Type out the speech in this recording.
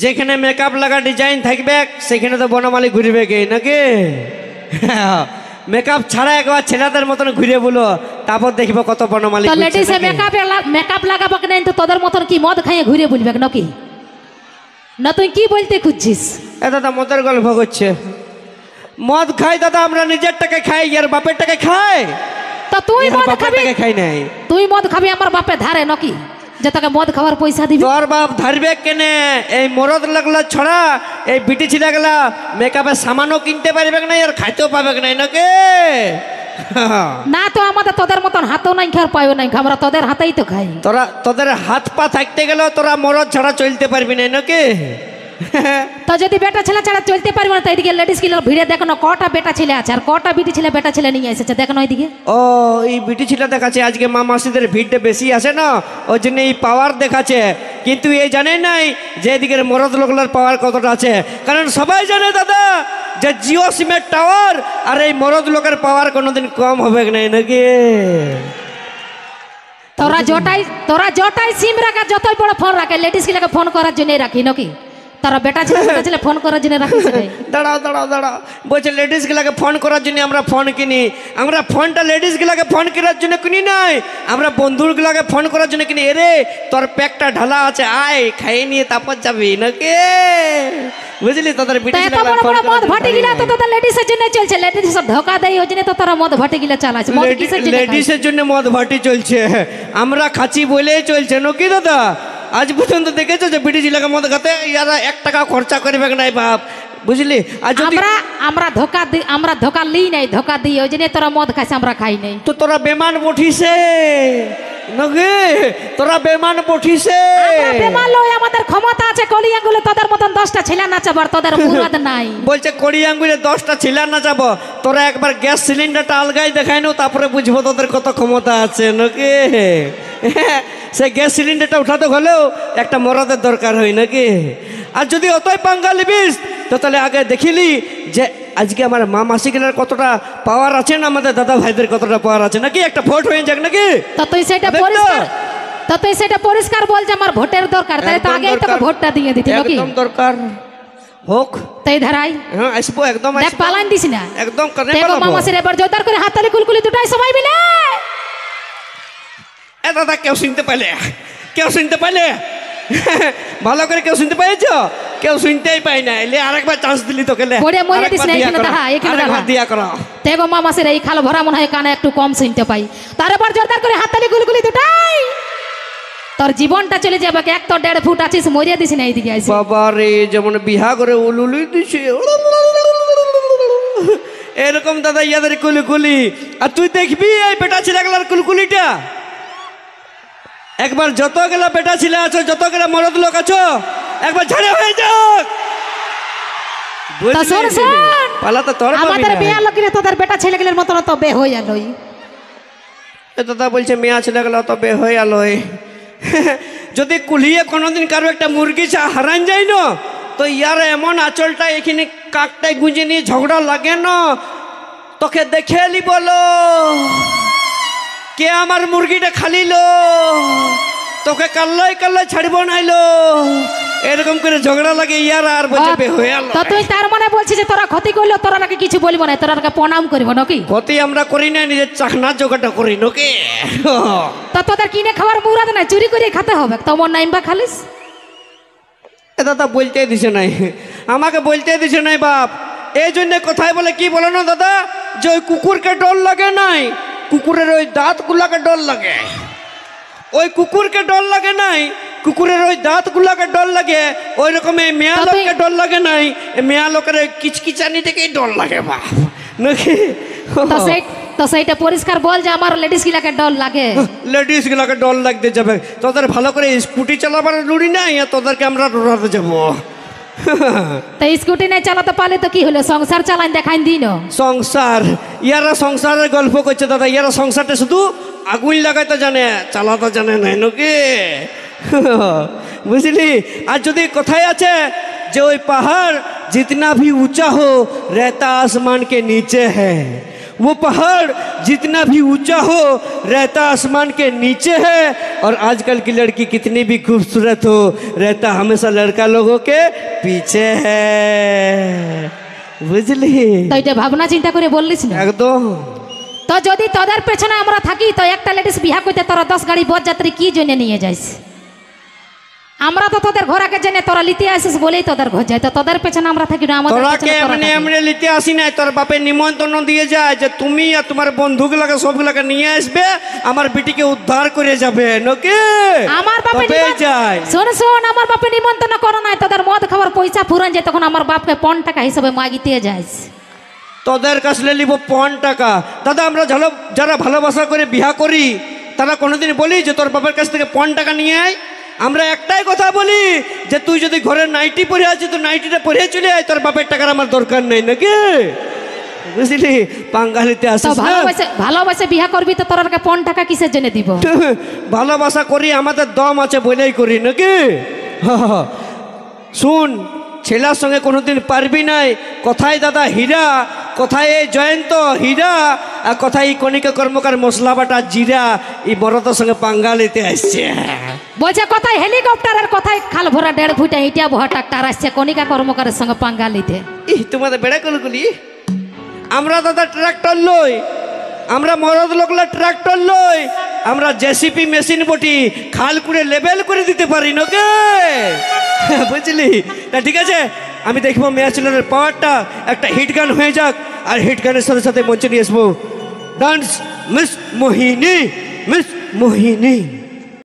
যেখানে মেকআপ লাগা ডিজাইন থাকবে সেখানে তো বনমালী ঘুরবে কে নাকি? মেকআপ ছাড়া একবার ছেলেদের মতন ঘুরে বলো, তারপর দেখবো কত বনমালী। তো লেডিসে মেকআপ লাগাবো না, তো তোদের মতন কি মদ খাইয়ে ঘুরে বলবে নাকি? না তুই কি বলতে খুঁজছিস? এ দাদা মদের গল্প করছে। মদ খাই দাদা, আমরা নিজের টাকা খাই আর বাপের টাকা খাই। তো তুই মদ খাবি? খাই নাই। তুই মদ খাবি, আমার বাপে ধারে নাকি যে তোকে মদ খাওয়ার পয়সা দিবি? তোর বাপ ধারবে কেনে? এই মরদ লাগলা ছড়া এই বিটি ছিলা গেলা মেকআপের সামানও কিনতে পারবে না আর খাইতেও পাবে না নাকি? না তো আমাদের তোদের মতন হাতও নাই খাওয়ার পাইও নাই, আমরা তোদের হাতেই তো খাই। তোদের হাত পা থাকতে গেলেও তোরা মরদ ছাড়া চলতে পারবি না নাকি? তো যদি বেটা ছেলে ছাড়া চলতে পারবে না, তো এদিকে লেডিস কিলার ভিড়ে দেখো না কটা বেটা ছেলে আছে আর কটা বিটি ছেলে বেটা ছেলে নিয়ে এসেছে, দেখো না ওইদিকে। ও এই বিটি ছেলে দেখাচ্ছে আজকে মা মাসিদের ভিড়টা বেশি আছে না, ওই জন্য এই পাওয়ার দেখাচ্ছে। কিন্তু এই জানে নাই যে এদিকে মরদ লোকলার পাওয়ার কতটা আছে। কারণ সবাই জানে দাদা যে জিও সিমের টাওয়ার আর এই মরদ লোকের পাওয়ার কোনোদিন কম হবে নাই নাকি? তোরা জটাই সিম রাখা, যতই বড় ফোন রাখে লেডিস কিলাকে ফোন করার জন্যই রাখি নাকি? তারা বেটা ছেলে ফোন করার জন্য রাখি। দাঁড়াও বলছে লেডিস গুলাকে ফোন করার জন্য আমরা ফোন কিনি। আমরা ফোনটা লেডিস গুলাকে ফোন করার জন্য কিনি নাই, আমরা বন্ধুর গুলাকে ফোন করার জন্য কিনি। এরে তোর প্যাকটা ঢালা আছে, আয় খাইয়ে নিয়ে তারপর যাবি নাকি? বুঝলি? তোদের মদ ভাটি গিলা তো তোদের লেডিসের জন্য চলছে, লেডিস ধোকা দেয় ওই জন্য তো তারা মদ ভাটি গিলা চালাচ্ছে। লেডিসের জন্য মদ ভাটি চলছে, আমরা খাচ্ছি বলেই চলছে নাকি দাদা? আজ পর্যন্ত দেখেছো যে বিটি ছিলাকে মদ খাতে ইয়ারা 1 টাকা খরচা করবে নাই বাপ, বুঝলি? আর আমরা ধোকা লিই নাই, ধোকা দিই ওই জন্য তোরা মদ খাইছে, আমরা খাই নাই। তো তোরা বেমান বঠিছে নাকি? তোরা বেমান বঠিছে? বেমান লই, আমাদের ক্ষমতা আছে কলি আঙ্গুলে তোদের মতন 10টা ছেলে নাচাবার, তোদের মুরাদ নাই। বলছে কড়ি আঙ্গুলে 10টা ছেলে নাচাবো? তোরা একবার গ্যাস সিলিন্ডারটা আলগাই দেখাই নো, তারপরে বুঝবো তোদের কত ক্ষমতা আছে নাকি? সে গ্যাস সিলিন্ডারটা উঠাতে হলেও একটা মরদের দরকার হয় নাকি? আর যদি অতই পাঙ্গা লিবিস তো তাহলে আগে দেখিলি যে আজকে আমার মা মাসিগুলোর কতটা পাওয়ার আছে না আমাদের দাদা ভাইদের কতটা পাওয়ার আছে নাকি? একটা ভোট হয়ে যাক নাকি? তো তুই সেটা পরিষ্কার বল যে আমার ভোটের দরকার, তাই তো আগেই তোকে ভোটটা দিয়ে দিতে নাকি? একদম দরকার হোক তাই ধারাই। হ্যাঁ আসবো একদম, দেখ পালান দিস না একদম। দেখো মা মাসির এবার জোরদার করে হাততালি কুলকুলি দুটাই সবাই মিলে। এ দাদা কেউ শুনতে পাইলে? ভালো করে কেউ শুনতে পাইছ? কেউ শুনতেই পাই না। এলে আরেকবার চান্স দিলি তোকে, দিয়া করো। দেখো মা মাসির এই খাল ভরা মনে হয় কানে একটু কম শুনতে পাই, তার এবার জোরদার করে হাততালি কুলকুলি দুটাই। তোর জীবনটা চলে যাবে, 1 তো 1.5 ফুট আছিস, মরিয়া দিস না এইদিকে আইস। বাবা রে, যেমন বিহা করে উলুলুই দিছে এরকম দাদা ইয়াদের কুলকুলি। আর তুই দেখবি এই বেটা ছেলেগুলার কুলকুলিটা একবার যত গেলা বেটা ছেলে আছো, যত গেলা মরদ লোক আছো, একবার ঝাড়ে হয়ে যাক। আমাদের বিয়া লগিলে তোদের বেটা ছেলেগুলোর মতন তো বে হয়ে আলোই। দাদা বলছে মেয়া ছেলেগুলো তো বে হয়ে আলোই। যদি কুলিয়ে কোনোদিন কারো একটা মুরগি হারান যায় না, তো ইয়ার এমন আঁচলটা এখানে কাকটায় গুঁজে নিয়ে ঝগড়া লাগে না, তোকে দেখে এলি বলো কে আমার মুরগিটা খালিলো, তোকে কাল্লাই ছাড়বো নাইলো, এরকম করে ঝগড়া লাগে ইয়ার। আর বলছে বে হয়ে আলো। তো তুই তার মানে বলছিস যে তোরা ক্ষতি করলো, তোরা নাকি কিছু বলবো না, তোরা প্রণাম করবো নাকি? ক্ষতি আমরা করি না, নিজের চাকনা জোগাড়টা করি নাকি? তা তোদের কিনে খাওয়ার মুরাদ নাই, চুরি করে খেতে হবে, তোমার নাইমবা খালিস। এ দাদা বলতে দিছে নাই, আমাকে বলতে দিছে নাই বাপ। এই জন্য কোথায় বলে কি বলো না দাদা, যে ওই কুকুরকে ডর লাগে নাই, কুকুরের ওই দাঁতগুলাকে ডর লাগে। ওই কুকুরকে ডর লাগে নাই, কুকুরের ওই দাঁতগুলাকে ডর লাগে। ওই রকম এই মেয়া লোককে ডর লাগে নাই, মেয়া লোকের কিচকিচানি থেকেই ডর লাগে বাপ নাকি? তো সেইটা পরিষ্কার বল যে আমার লেডিস গুলাকে ডর লাগে। লেডিস গুলাকে ডর লাগতে যাবে? তোদের ভালো করে স্কুটি চালাবার লুড়ি নাই, তোদেরকে আমরা ডরাতে যাবো। তো স্কুটি নাই চালাতে পারলে তো কি হলো, সংসার চালান দেখাই দিন। সংসার ইয়ারা সংসারের গল্প করছে দাদা, ইয়ারা সংসারটা শুধু আগুন লাগাইতে জানে, চালাতে জানে নাই নাকি? বুঝলি? আর যদি কোথায় আছে যে ওই পাহাড় जितना भी ऊंचा हो रहता आसमान के नीचे है, वो पहाड़ जितना भी ऊंचा हो रहता आसमान के नीचे है, और आजकल की लड़की कितनी भी खूबसूरत हो रहता हमेशा लड़का लोगों के पीछे है। বুঝলি? তো এটা ভাবনা চিন্তা করে বললিস না। একদম। তো যদি তোদের পেছনে আমরা থাকি তো একটা লেডিস বিয়া করতে তোরা 10 গাড়ি বরযাত্রী কি জন্য নিয়ে যাইস? আমরা তো তোদের ঘোরাকে জেনে তোরা লিতে আসিস বলেই তোদের ঘর যায়, তো তোদের পেছনে আমরা থাকি না, আমাদের তোরাকে পেছনে তোরা এমনি থাকিস। এমনি লিতে আসি নাই, তোর বাপের নিমন্ত্রণ দিয়ে যায় যে তুমি আর তোমার বন্ধুগুলোকে সবগুলোকে নিয়ে আসবে, আমার বিটিকে উদ্ধার করে যাবে নাকি? আমার বাপে তবে যায়। শোন শোন, আমার বাপে নিমন্ত্রণ করো নাই, তোদের মদ খাবার পয়সা ফুরান যায়, তখন আমার বাপকে 5 টাকা হিসাবে মাগিতে যাইস। তোদের কাছে নিব 5 টাকা। দাদা আমরা যারা ভালোবাসা করে বিয়া করি তারা কোনোদিন বলি যে তোর বাপের কাছ থেকে 5 টাকা নিয়ে আয়? আমরা একটাই কথা বলি যে তুই যদি ঘরে নাইটি পরে আছিস তো নাইটিটা পরে চলে আয়, তোর বাপের টাকার আমার দরকার নেই নাকি? বুঝলি? বাঙালিতে তো আসিস না। ভালোবাসে বিয়া করবি তো তোর 5 টাকা কিসের জন্য দিব? ভালোবাসা করি আমাদের দম আছে বলেই করি নাকি? শুন, ছেলের সঙ্গে কোনোদিন পারবি নাই। কোথায় দাদা হীরা, কোথায় এই জয়ন্ত হীরা, আর কোথায় এই কণিকা কর্মকার মশলা বাটা জিরা, এই বড়দের সঙ্গে পাঙ্গালিতে আসছে। বলছে কোথায় হেলিকপ্টার আর কোথায় খাল ভরা 1.5 ফুটা ইটা ভরা ট্রাক্টর আসছে কণিকা কর্মকারের সঙ্গে পাঙ্গা নিতে। তোমাদের বেড়া কলগুলি, আমরা দাদা ট্রাক্টর লই, আমরা মরদ লোকলা ট্রাক্টর লই, আমরা জেসিপি মেশিন বটি খাল করে লেবেল করে দিতে পারি নাকি? বুঝলি? তা ঠিক আছে, আমি দেখবো মেয়াচিলের পাওয়ারটা একটা হিট গান হয়ে যাক, আর হিট গানের সাথে সাথে মঞ্চে নিয়ে আসবো ডান্স মিস মোহিনী, মিস মোহিনী।